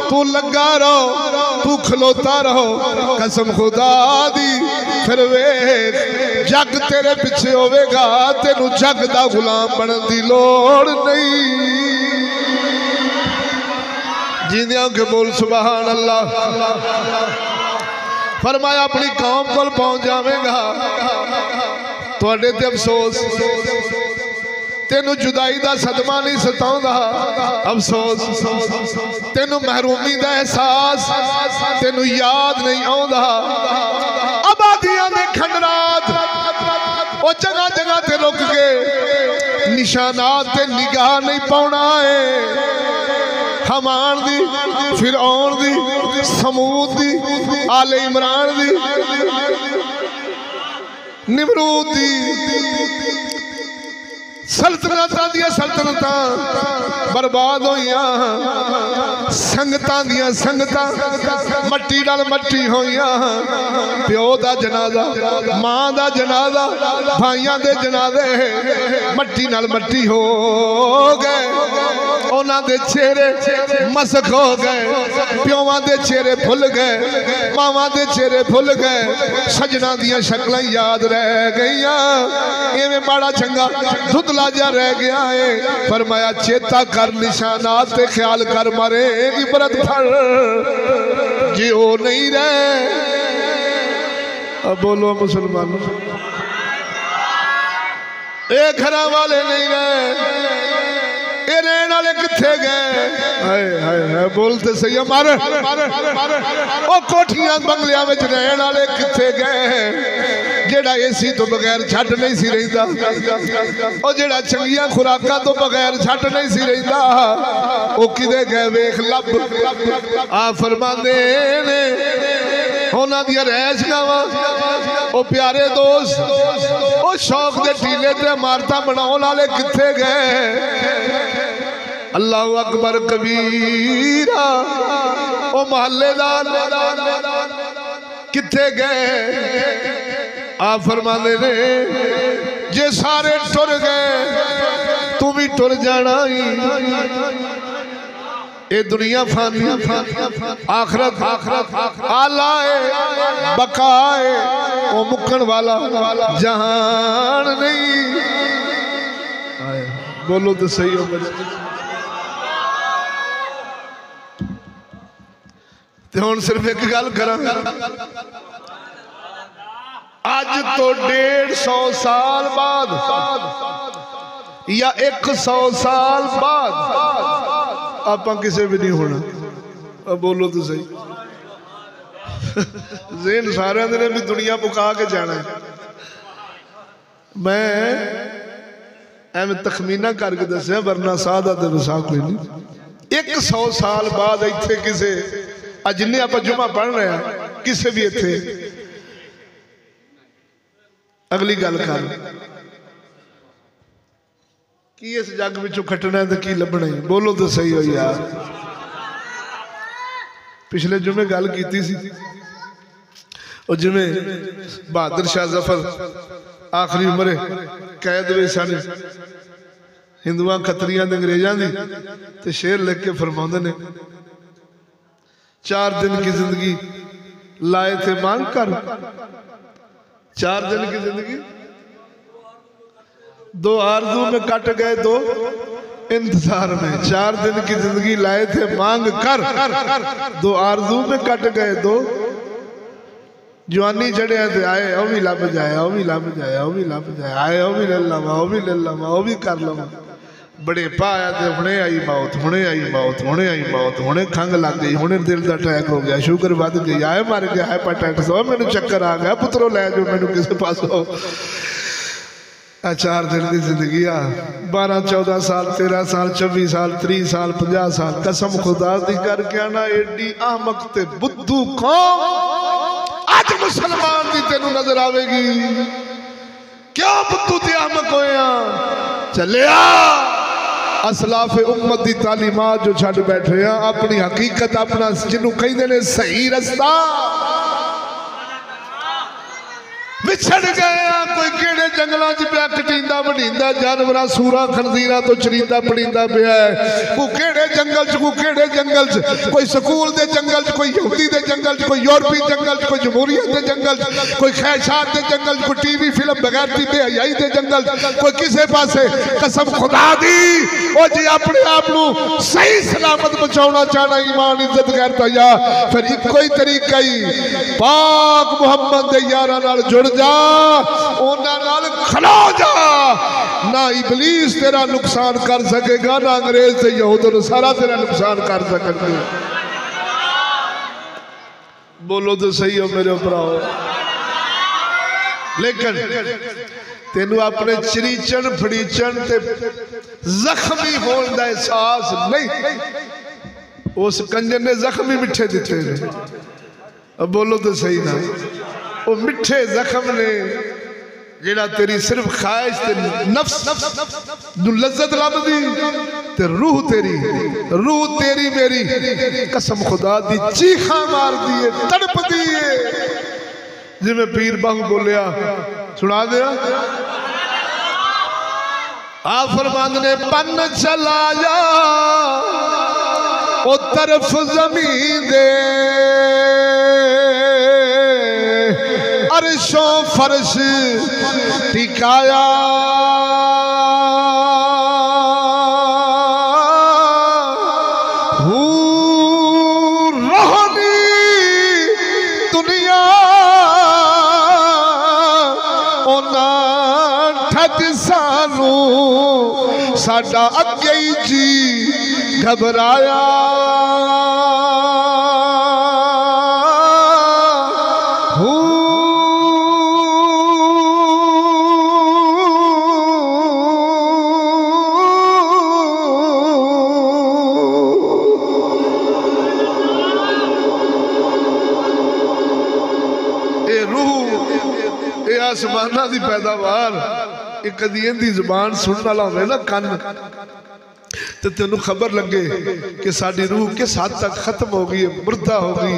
तू लगा रहो तू खलोता रहो कसम खुदा दी फिर वेख जग तेरे पिछे होवेगा तेनू जग दा गुलाम बनन दी लोड़ नहीं जिंदियां के बोल सुभान अल्लाह फरमाया अपनी कौम कोल पहुंच जावेगा तुहाडे ते अफसोस तेनू जुदाई दा सदमा नहीं सताउंदा अफसोस तेनू महरूमी दा एहसास तेनू याद नहीं आउंदा आबादियां दे खंडरात ओ जगह जगह ते रुक के निशानात ते निगाह नहीं पाउना है हमान दी फिरौन दी समूद दी आले इमरान दी निमरूद दी सल्तनतां दियां सल्तनतां बर्बाद होइयां संगतां दियां संगतां मट्टी नाल मट्टी होइयां प्यो दा जनाजा मां दा जनाजा भाइयां दे जनाजे मट्टी नाल मट्टी हो गए उन्हां दे चेहरे मसक हो गए प्योवां दे चेहरे भुल गए मावां दे चेहरे भुल गए सजना दियां शक्लां याद रह गईयां इवें माड़ा चंगा धुंधला जा रह गया है फरमाया चेता कर निशानात ते ख्याल कर मारे इबरत फड़ जे ओ नहीं रहे अब बोलो मुसलमानों ए घरा वाले नहीं रहे ए रहने वाले किथे गए हाय हाय हाय बोलते सही मारे ओ कोठियां बंगलियां विच रहने वाले किथे गए जेड़ा एसी तो बगैर छट नहीं सी रहिंदा ओ जेड़ा चंगियां खुराकां तो बगैर छट नहीं सी रहिंदा ओ किदे गए वेख लब आ फरमांदे ने उन्हां दी रहश गावां ओ प्यारे दोस्त ओ शौक दे टीले ते इमारतां बनाउण वाले किथे गए अल्लाहु अकबर कबीरा ओ महल्लेदार किथे गए आप फरमाते ने जे सारे टुर गए तू भी टुर जाना ही ये दुनिया फानी आखरत आला है बका है वो मुक्कन वाला जहान नहीं बोलो तो सही हो हुण सिर्फ एक गल करा अज तो 150 साल बाद या 100 साल बाद आप किसी भी नहीं होना अब बोलो तो सही ज़हन सारे ने भी दुनिया मुका के जाना है मैं एवं तखमीना करके दसिया वरना सादा तो वसा कोई नहीं 100 साल बाद इत्थे किसे जिन्हें आप जुमा पढ़ रहे हैं किसे भी इत्थे अगली गल कर की इस जग विचों खटना है तो की लभना है बोलो तो सही हो यार पिछले जुमे गल की सी और जिमें बहादुर शाह जफर आखिरी उम्र कैद में सन हिंदुआ खतरिया अंग्रेजों की तो शेर लिख के फरमाते ने 4 दिन की जिंदगी लाए थे मांग कर 4 दिन की जिंदगी 2 आरज़ू में कट गए 2 इंतजार में 4 दिन की जिंदगी लाए थे मांग कर 2 आरज़ू में कट गए 2 जवानी चढ़िया तो आए वह भी लभ जाए, वह भी लभ जाए, वह भी लभ जाए, आए वह भी ले लवा, वह भी ले लवा, वह भी कर लवा। बड़े पाया तो हुणे आई मौत, हुणे आई मौत, हुणे आई मौत, हुणे खंघ लग गई, हुणे दिल का अटैक हो गया, शुगर बढ़ गई, आए मर गया, हेपेटाइटिस हो, मैनू चक्कर आ गया, पुत्रो लै जाओ मैनू किसी पासों। 4 दिन की जिंदगी आ 12 14 साल 13 साल 24 साल 30 साल 50 साल कसम खुदा दी करके आना एडी अहमक ते बुद्धू कौम अज मुसलमान दी तेनू नजर आवेगी। क्यों बुद्धू ते अहमक होया चलिया असलाफे उम्मत दी तालीमात जो छड़ बैठे हैं, अपनी हकीकत अपना जिन्हों कहते ने सही रस्ता विछड़ गए। कोई केड़े जंगलों च पिया कटींदा वडींदा जानवर सूरा खनजीरा तो चरींदा पड़ींदा पिया है। को केड़े जंगल च, को केड़े जंगल च, कोई स्कूल दे जंगल च, कोई यहूदी दे जंगल च, कोई यूरोपी जंगल च, कोई जमहूरियत दे जंगल च, कोई खैशात दे जंगल च, कोई टीवी फिल्म बगैरती बेहयाई दे जंगल च, कोई किसे पासे। कसम खुदा दी ओ जी अपने आप को सही सलामत बचाना चाहना ईमान इज्जत गैरत या फिर इको ही तरीका ही पाक मुहम्मद दे यारां नाल जुड़ जा, उन्हां नाल खलो जा। ना इबलीस तेरा नुकसान कर सकेगा, ना अंग्रेज ते यहूद सारा तेरा नुकसान कर सकेंगे। बोलो तो सही हो मेरे भराओ। लेकिन तेनू अपने चरीचन फड़ीचन ते जख्मी होने का एहसास नहीं। उस कंजर ने जख्मी मिठे दिते ने। अब बोलो तो सही ना, वो मिठे जख्म ने जेड़ा तेरी सिर्फ ख्वाहिश ते नफ्स नू लज्जत लभदी ते रूह तेरी मेरी कसम खुदा दी चीखा मारदी है, तड़पदी है। जिवें पीर बाहू बोलिया सुना दिया। आप फरमांदे ने पन चलाया ओ तरफ जमीन दे अर्शो फर्श टिकाया। रोहनी दुनिया ओना ठग सानू साडा अगे ही जी घबराया। आसमाना की पैदावार एक कदी इहदी जुबान सुनने वाला होवे ना कन तो तेनू खबर लगे कि साडी रूह किस हद तक खत्म हो गई है, मुर्दा हो गई।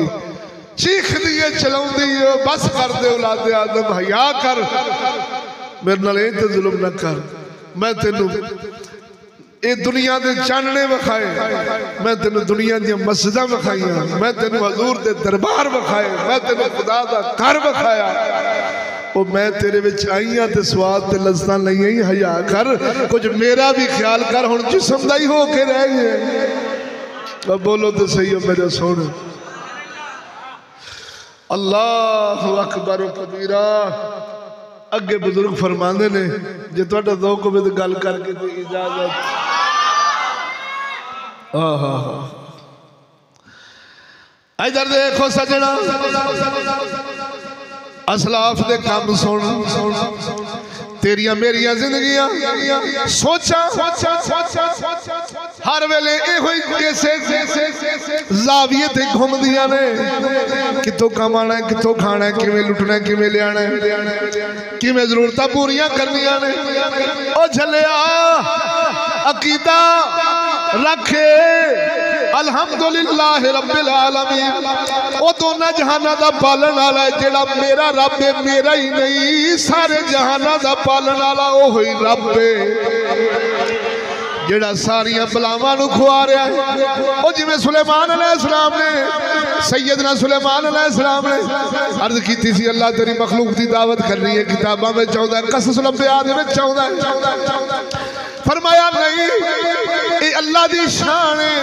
चीख दिए चलाउंदी है, बस कर दे औलादे आदम, हया कर मेरे नाल इह ते जुल्म न कर। मैं तेनू ये दुनिया के चानने विखाए, मैं तेन दुनिया दी मस्जिदां विखाइयां, मैं तेन हजूर दे दरबार विखाए, मैं तेन खुदा दा घर विखाया। वो मैं तेरे विच आई हाँ ते स्वाद ते लज़्ज़तां लईआं ही। हया कर कुछ मेरा भी ख्याल कर, हुण जिस्म दा ही हो के रह गए। बोलो तो सही हो मेरे सोने। अल्लाहु अकबर कबीरा। अगे बुजुर्ग फरमांदे ने जे तुहाडा दौक होवे ते गल करके ते इजाजत। इधर देखो सजना, असलाफ दे काम सुन, तेरिया मेरिया जिंदगियां सोचा हर वेले जाविये ते घूमदियां ने। कितों कमाना है, कितों खाना है, किवें लुटना है, किवें लियाना है, किवें जरूरतां पूरियां करनियां ने। ओ झलिया अकीदा रखे अल्हम्दुलिल्लाह रब्बिल आलमीन। ओ दोनों जहाना दा पालन वाला है, जेड़ा मेरा रब है, मेरा ही नहीं सारे जहाना दा पालन वाला ओ ही रब है, जेड़ा सारिया बलावां नूं खुआ रहा है। ओ जिवें सुलेमान अलैहिस्सलाम ने, सैयदना सुलेमान अलैहिस्सलाम ने अर्ज की सी अल्लाह तेरी मखलूक की दावत करनी है, किताबां में चाहता है, कसस लंबिया दे विच चाहता है। फरमाया नहीं, ये अल्लाह दी शान है,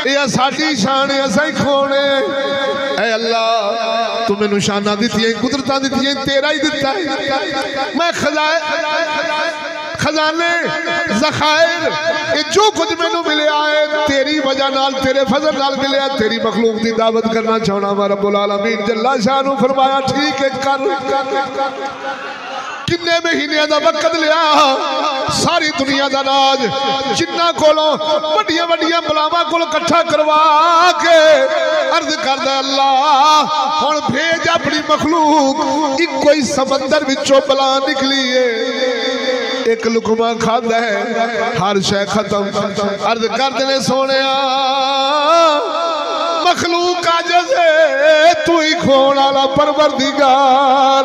ये साडी शान है, असां ही खोने। ऐ अल्लाह तू मैनू शाना दित्तियां कुदरतां दित्तियां तेरा ही दिता है। मैं खजाने ज़खायर ये जो कुछ मैनू मिलया है तेरी वजह नाल तेरे फजल नाल मिलया। तेरी मखलूक की दावत करना चाहना मैं रब्बुल आलमीन जल्ला शाह फरमाया ठीक है कर। किन्ने महीने का वक्त लिया सारी दुनिया का राज जिन्ना कोलों वड्डियां वड्डियां बलावां कोल कट्ठा करवा के अर्ज करदा अल्लाह हुण भेज अपनी मखलूक इको ही समंदर विचों बला निकली है। एक लुकमा खादा है हर शय खत्म। अर्ज करदे ने सोनिया मखलूक आजिज़ है तू ही खोण वाला परवरदिगार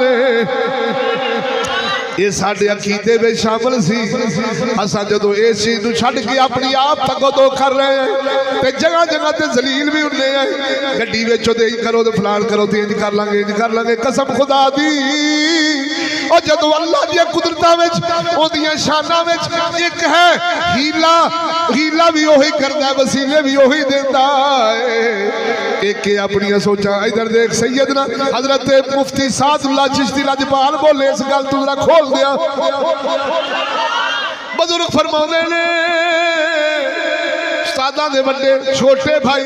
ये साडे अकीदे में शामिल सी। असा जो इस चीज को छड्ड के अपनी आप तगोदो कर रहे हैं ते जगह जगह ते जलील भी होंगे हैं। गड्डी विचों ते करो तो फलान करो तो इंज कर लांगे कसम खुदा दी। और जदों अल्लाह दी कुदरतां विच ओदियां शानां विच एक है हीला भी वही करदा है वसीले भी वही देंदा है। एक अपनी सोचा इधर देख सैयदना हजरत मुफ्ती सादुल्लाह चिश्ती लजपाल बोले इस गल तू जरा खोल दिया। बुजुर्ग फरमाते ने उस्तादां दे बड़े छोटे भाई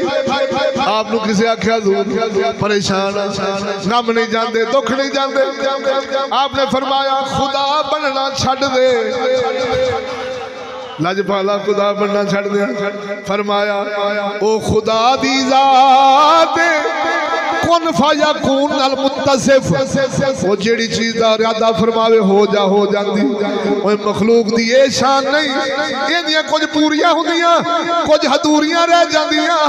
आपनू किसी आख्या दूर परेशान गम नहीं जाते दुख नहीं जाते आपने फरमाया खुदा बनना छड्ड दे। लजपाला खुदा बनना छड्ड दे। फरमाया ओ खुदा दी जात कुन फयकून अल मुत्तसिफ वो जेड़ी चीज दा इरादा फरमावे हो जाती। ओए मखलूक दी ये शान नहीं इहदियां कुछ पूरियां हुंदियां कुछ अधूरियां रह जांदियां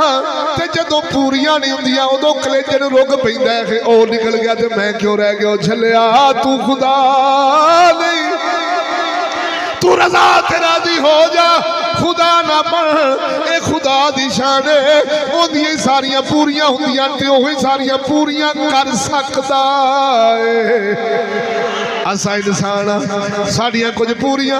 ते जदों पूरियां नहीं हुंदियां उदों कलेजे नूं रुग पैंदा है कि ओ निकल गया ते मैं क्यों रह गया। झल्लिया तू खुदा नहीं तू रजा ते राजी हो जा खुदा ना बन ए खुदा दी शान है ओंदियां सारियां पूरियां हुंदियां ते ओही सारियां पूरियां कर सकदा है। असा इंसान साड़ियां कुछ पूरियां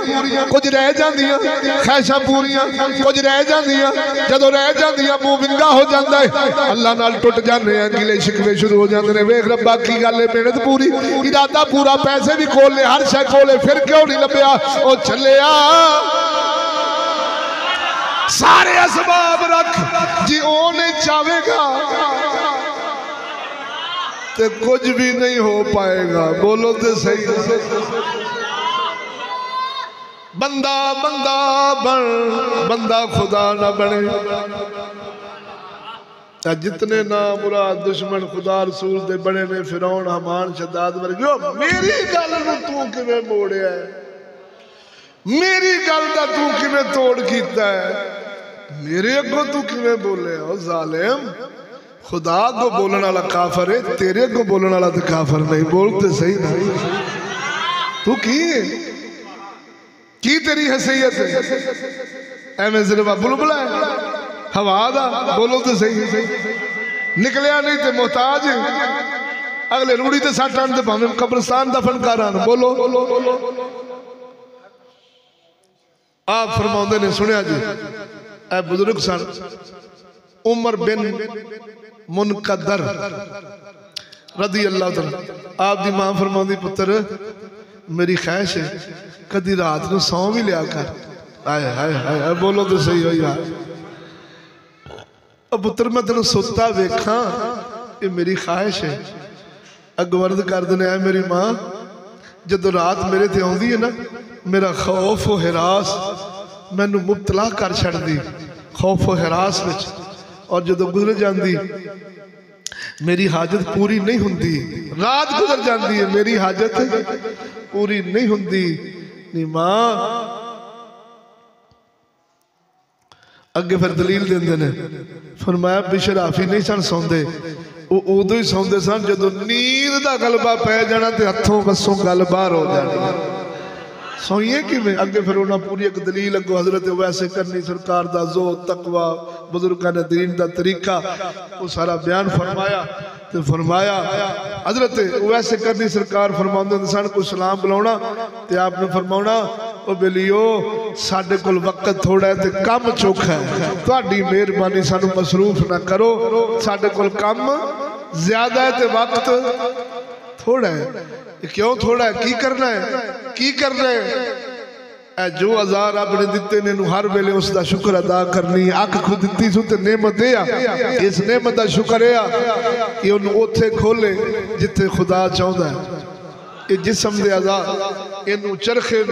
कुछ रह जांदियां ख्वाहिशां पूरियां कुछ रह जांदियां जदों रह जांदियां मुंह विंगा हो जांदा है अल्लाह नाल टुट जांदे हैं गिले शिकवे शुरू हो जांदे ने। वेख रब्बा की गल है मेहनत पूरी इरादा पूरा पैसे भी खोले हर शय खोले फिर क्यों नहीं लभ्या। ओ चलिया सारे असबाब रख जी ओ नहीं चाहेगा तो कुछ भी नहीं हो पाएगा। बोलो तो सही बंदा बन बंदा खुदा ना बने। जितने ना मुराद दुश्मन खुदा रसूल दे बड़े ने फिरौन हमान शद्दाद वर्गे मेरी गल नूं तू किवें मोड़िया मेरी गल दा तू किवें तोड़ कीता है मेरे अगों तू किवें बोले ओ जालिम। खुदा को बोलने वाला काफर है तेरे को बोलने वाला तो काफर नहीं। बोलते सही ना तू की तेरी हैसियत है एवं सिर्फ बुलबुला है हवा दा। बोलो तो सही निकलिया नहीं तो मोहताज अगले रूढ़ी ते सट आन भावे कब्रिस्तान दा फनकार आन। बोलो आप फरमाते ने सुनिया जी ए बुजुर्ग सन उमर बिन मुनकदर रदी अल्लाह तआला आप दी मां फरमांदी पुत्र मेरी ख्वाहिश है कदी रात को सौ भी लिया कर। हाय हाय हाय बोलो तो सही हो यार पुत्र मैं तेन सुता वेखा ये मेरी ख्वाहिश है। अगवर्द कर देने मेरी मां जदों रात मेरे ते आउंदी है ना मेरा खौफ व हिरास मैनू मुबतला कर छड्डदी खौफ व हिरास विच और जदों गुजर जाती मेरी हाजत पूरी नहीं हुंदी। रात गुजर जाती है मेरी हाजत पूरी नहीं हुंदी। नी मां अगे फिर दलील देंदे ने फरमाया बिशराफी नहीं सन सौंदे वो उदों ही सौंदे सन जदों नींद दा गलबा पै जाना ते हथों वसों गल बाहर हो जानी। सोइए किवें अगे फिर उन्हें पूरी एक दलील अगो हजरत वैसे करनी सरकार दा जो तकवा बुजुर्गां ने दीन दा तरीका वो सारा बयान फरमाया तो फरमाया हजरत वैसे करनी सरकार फरमाते सन को सलाम बुलाना तो आपने फरमाना ओ बेलियो साडे कोल वक्त थोड़ा है तो कम चौखा है तुहाडी मेहरबानी सानू मसरूफ ना करो साडे कोल कम ज्यादा है तो वक्त थोड़ा है। क्यों थोड़ा है? की करना है? की करना है? जो अज़ा रब ने दिते ने हर वेले उसका शुक्र अदा करनी। अख खुद दी सु ते नेमत है, इस नेमत का शुक्र है कि उन्होंने उथे खोले जिथे खुदा चाहता है। ये जिसम दे अज़ा इनू चरखे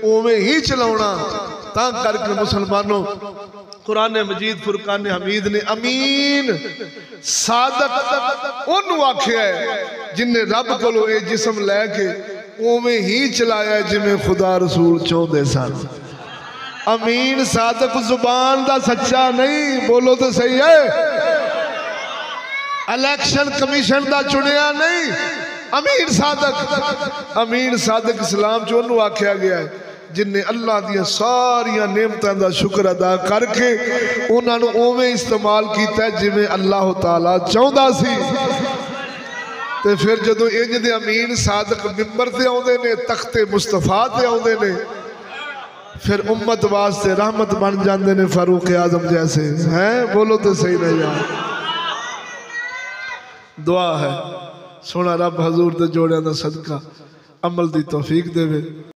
उवें ही चलाउणा। तां करके मुसलमानों कुरान मजीद फुरकान हमीद ने अमीन सादक उन्होंने आख्या है जिन्हें रब कोलों ये जिसम लैके उवें ही चलाया जिमें खुदा रसूल चाहते सन। अमीन सादक जुबान दा सच्चा नहीं, बोलो तो सही है। इलेक्शन कमीशन दा चुनिया नहीं, अमीन सादक। अमीन सादक इस्लाम च उन्होंने आख्या गया है जिन्हें अल्लाह दियां सारियां नेमतां दा शुक्र अदा करके उन्होंने उवें इस्तेमाल किया जिमें अल्लाह ताला चाहता सी। ते फिर जदों इंज दे अमीन सादक मिंबर ते आउंदे ने, तख्ते मुस्तफा ते आउंदे ने, फिर उम्मत वास्ते रहमत बन जाते ने फारूक आजम जैसे। हैं बोलो तो सही ना यार। दुआ है सोना रब हजूर दे जोड़ियां दा सदका अमल दी तौफीक देवे।